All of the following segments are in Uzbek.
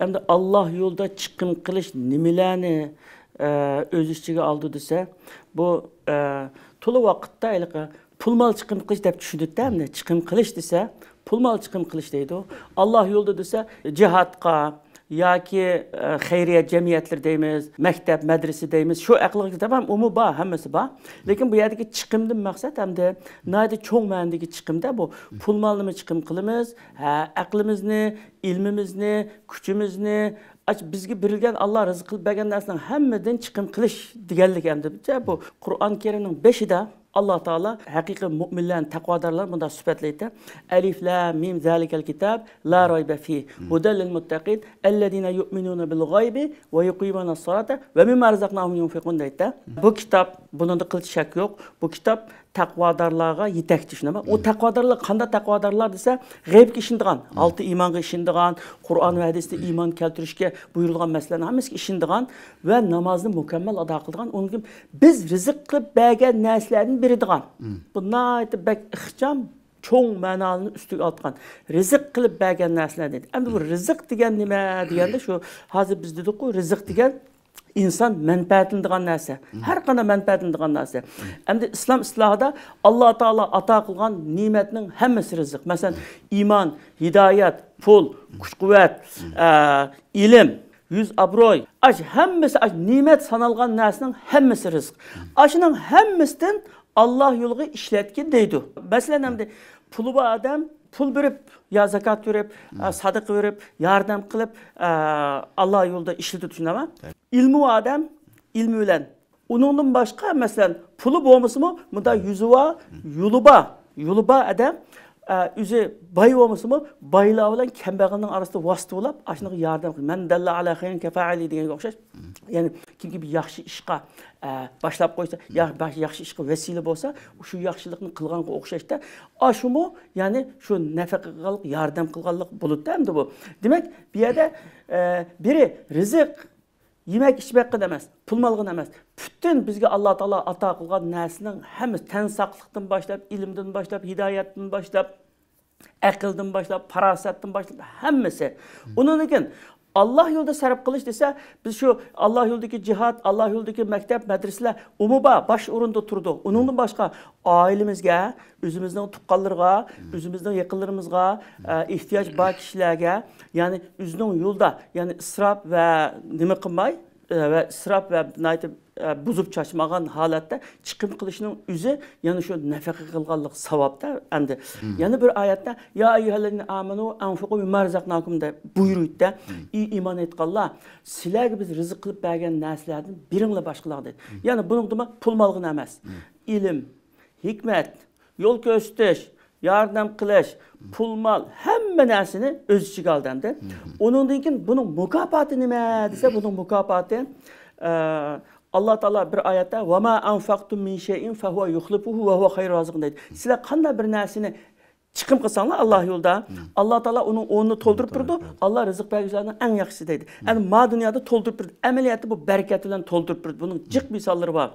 Endi Allah yo'lda chiqim qilish nimalarni o'z ichiga oldi desa, bu to'la vaqtda pul mol chiqim qilish deb tushundikda, endi chiqim qilish desa, pul mol chiqim qilish deydi. Allah yo'lda desa, jihatga yoki xayriya jamiyatlar deymiz, maktab, madrasa deymiz. Shu aqlga tamam umu bor, hammasi bor. Lekin bu yerdagi chiqimdan maqsad hamda nayda cho'ng ma'nodagi chiqimda bu pul molni chiqim qilamiz, aqlimizni, ilmimizni, kuchimizni bizga berilgan Allah rizq qilib bergan narsaning hammadan chiqim qilish deganlik hamda bu Qur'on Karimning 5ida Allah Taala haqiqiy mu'minlarni, taqvodorlar bunda sifatlaydi. Alif lam mim zalikal kitab la rayba fi hudal lil muttaqin alladina yu'minuna bil g'aybi va yuqimuna as-salata va mimma razaqnahum yunfiqun deydi. Bu kitob buningda qilch shak yo'q. Bu kitob taqvodorlarga yetakchi shunama. O taqvodorlar qanday taqvodorlar desa, g'aybga ishindigan, olti iymonga ishindigan, Qur'on va hadisda iymon keltirishga buyurilgan masalalarning hammasiga ishindigan va namozni mukammal ado qilgan. Unga biz rizq qilib bergan narsalarni beradigan. Bunday bak ixcham cho'ng ma'noni ustiga olgan. Rizq qilib bergan narsalar dedi. Endi bu rizq degan nima deganda shu hozir biz dedik-ku, rizq degan insan manfaatlanadigan narsa. Har qanday manfaatlanadigan narsa. Endi islom islohida Alloh taolo ato qilgan ne'matning hammasi rizq. Masalan, iymon, hidoyat, pul, kuch-quvvat, ilm, yüz abroy, hammasi ne'mat sanalgan narsaning hammasi rizq. Shuning hammasidan Allah yo'liga ishlatgan deydi. Masalan, endi puli bor odam pul berib, ya zakat verib, sadaqa verib, yordam qilib Allah yo'lida ishlatib tushunama. İlmi adam ilmi bilan. Uningdan boshqa masalan puli bo'lmasimi, bunda yuzi va yo'li bor adam o'zi boy bo'lmasimi, boylar bilan kambag'alning orasida vasita bo'lib, ashunga yordam qilib. Man dalla ala khayrin kafa'ali deganga o'xshash. Ya'ni kimki bir yaxshi ishga boshlab qo'ysa, yaxshi ishga vasila bo'lsa, shu yaxshilikni qilganga o'xshashda, shumi, ya'ni shu nafaqa qilib yordam qilganlik bo'ladi endi bu. Demak, bu yerda biri rizq yemek içmekten emas, pul malgın emas. Bütün bizge Allah Taala ata qilgan narsaning hammasi tan saqlıqdan başlap, ilimden başlap, hidayatdan başlap, aqldan başlap, farasatdan başlap hammasi. Onun için Allah yolda sarf qilish desa, biz şu Allah yoldaki cihat, Allah yoldaki mektep, medreseler umuba baş orunda turdu. Onundan başka ailemizge, özümüzden tuqqanlarga, özümüzden yakınlarımızga, ihtiyaç bar kişilerge, yani özünün yolda, yani israf ve nima qilmay ve israf ve buzub çaşmagan halatta chiqim qilishning o'zi yani şu nafaqa qilganlik savobda endi. Yani bir oyatda ya ayyuhallazina amanu anfiqu mimma razaqnakum deb buyuruydi. İman etganlar, sizlarga biz rizq qilib bergan narsalardan biringlar boshqalar dedi. Yani bunun nima pul molg'in emas. Ilm, hikmat, yo'l ko'rsatish, yordam qilish, pul mol hamma narsani o'z ichiga oldi endi. Uningdan keyin buning mukofoti nima desa, buning mukofoti Allah Taala bir oyatda va ma anfaqtum min shay'in fa huwa yukhlifuhu va huwa khayrur raziqin deydi. Sizlar qanday bir narsani chiqim qilsanglar Allah yo'lda, Allah Taala uning o'rnini to'ldirib turdi. Allah rizq beruvchilarning eng yaxshisi deydi. Endi ma dunyoda to'ldirib turdi. Amaliyotda bu barakat bilan to'ldirib turdi. Buning jiq misollari bor.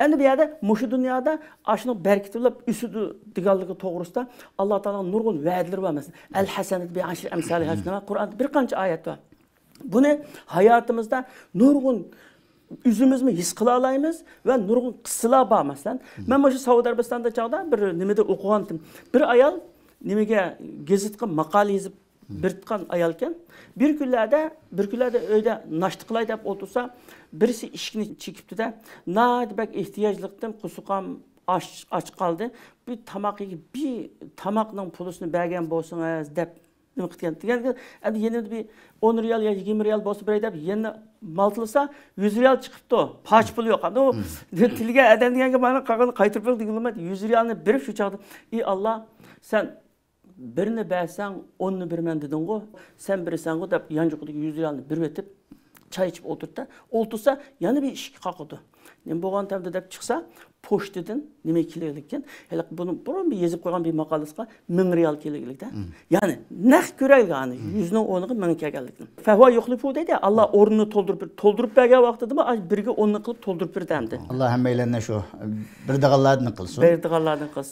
Endi bu yerda mushu dunyoda ashuni barakat bilan usudi deganligi to'g'risida Allah Taala nurg'un va'dalar bor. Masalan, al-hasanat bi ashri amsalha. Qur'onda bir qancha oyat bor. Buni hayotimizda nurg'un üzümüzü his qila olamiz ve nurg'un qissalar bor masalan. Men mana shu Saudiya Arabistonda chaqda bir nimada o'qigandim. Bir ayol nimaga gazetga maqola yozib bertgan ayol ekan. Bir kunlarda uyda nashta qilay deb o'tirsa, birisi ishni chekibdi-da, naytbak ehtiyojlikdan qusuqam och qoldi. Bir tamoqiga bir tamoqning pulisini bergan bo'lsangiz deb nima qilgan. Endi yana bir 10 riyal ya 20 riyal bo'lsa beray deb yana maltılsa 100 riyal çıkıptı o. Paç pul yok. O tilge eden diyenge bana qaqını qaytırıp bil digilmedi. 100 riyalını berip şu çağdı. Allah sen birini bersen 10'nu bermen dedin go. Sen birisen go dep yancıqdaki 100 riyalını berip etip çay içip oturttu. Oltursa yana bir iş qaqıdı. Nem boğan temde dep çıksa poçtadan nima kerakligidan, hele bunu burun bir yezib qo'ygan bir maqolasiga 1000 riyal kerakligida. Ya'ni naq ko'rayligani 100 ning o'rniga 1000 kelganlikdan. Fahva yuxlifu deydi. Allah o'rnini to'ldirib bergan vaqtida birga 10 ni qilib to'ldirib berdi endi. Allah hammaylarni shu bir dag'allarni qilsin. Bir dag'allarni qilsin.